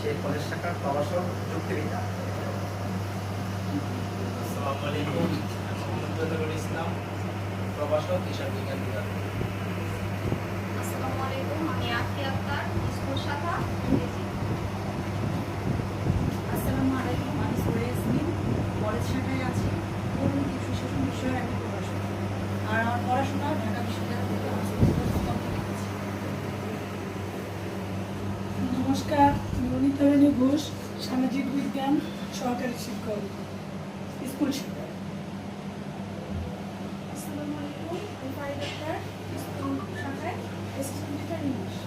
সে college শাখার প্রভাষক যুক্তিবিদ্যা। আসসালামু আলাইকুম, আমি মোহাম্মদ ইসলাম, প্রভাষক হিসাব বিজ্ঞান বিভাগ। আসসালামু আলাইকুম, আমি আফিয়া আক্তার, স্কুল শাখা ইংরেজি। আসসালামু আলাইকুম, আমি সুরাইয়া ইয়াসমিন, কলেজ শাখায় আছি, পরিণতি সুশাসন বিষয়ের একটি প্রভাষক। আর আমার পড়াশোনা ঢাকা বিশ্ববিদ্যালয় থেকে করেছি। নমস্কার, আমি অনিতা রানী ঘোষ, সামাজিক বিজ্ঞান সহকারী শিক্ষক, স্কুল শিক্ষক। আসসালামু আলাইকুম, আমি ফারিদা আক্তার, স্কুল শাখায় assistant teacher English.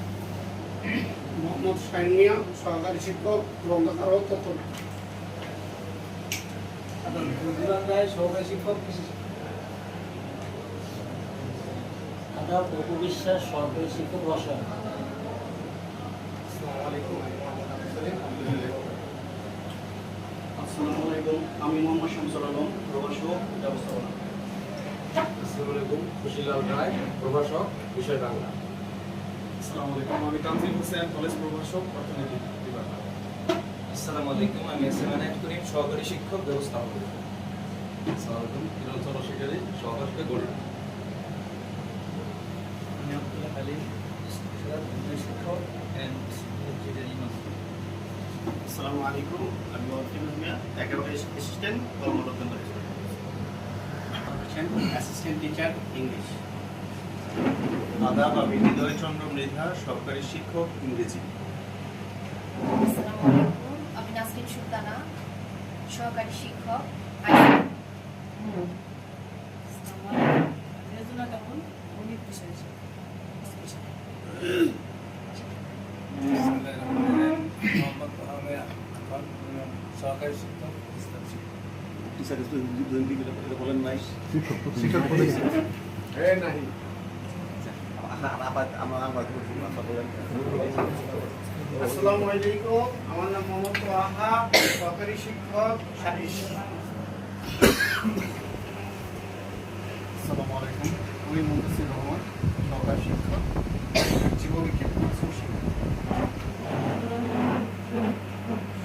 Mohammad Shahin Mia, সহকারী শিক্ষক, গ্রন্থাগার ও তথ্য। সহকারী শিক্ষক কৃষি শিক্ষক। আদাব অপু বিশ্বাস, সরকারি শিক্ষক রসায়ন। আসসালামু আলাইকুম, আমি মোহাম্মদ আবু সালিম, আসসালামু আলাইকুম, আমি মোহাম্মদ শামসুল আলম, প্রভাষক ব্যবস্থাপনা। আসসালামু আলাইকুম, খুশিলাল রায়, প্রভাষক বিষয় বাংলা। আসসালামু আলাইকুম, আমি তানজিম হোসেন, কলেজ প্রভাষক অর্থনীতি বিভাগ। আসসালামু আলাইকুম, আমি এসএমএন করিম, সহকারী শিক্ষক ব্যবস্থাপনা। আসসালামু আলাইকুম, কিরণ শিকারী, সহকারী গড়ি। আমি আব্দুল্লাহ হালিম, শিক্ষক অ্যান্ড আসসালামু আলাইকুম, আমি ওয়াকিল মিয়া, একেবারে অ্যাসিস্ট্যান্ট কর্মরত অ্যাসিস্ট্যান্ট টিচার ইংলিশ। আদাব, আমি হৃদয় চন্দ্র মৃধা, সরকারি শিক্ষক ইংরেজি। আসসালামু আলাইকুম, আমি নাসরিন সুলতানা, সহকারী শিক্ষক রেজুনা কাপুর, গণিত বিষয় মোহাম্মদ সহকারী শিক্ষক ইসলাম শিক্ষক। বলেন নাই শিক্ষক বলেছি। আসসালামু আলাইকুম, আমার নাম মোহাম্মদ তোহা, সহকারী শিক্ষক সারিস। আসসালামু আলাইকুম, আমি মুন্তাসির রহমান, সহকারী শিক্ষক জীববিজ্ঞান।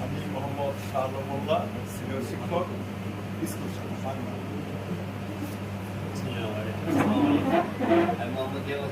আমি মোহাম্মদ শাহরুখ মোল্লা, সিনিয়র শিক্ষক স্কুল আমি মোহাম্মদ জিয়াউল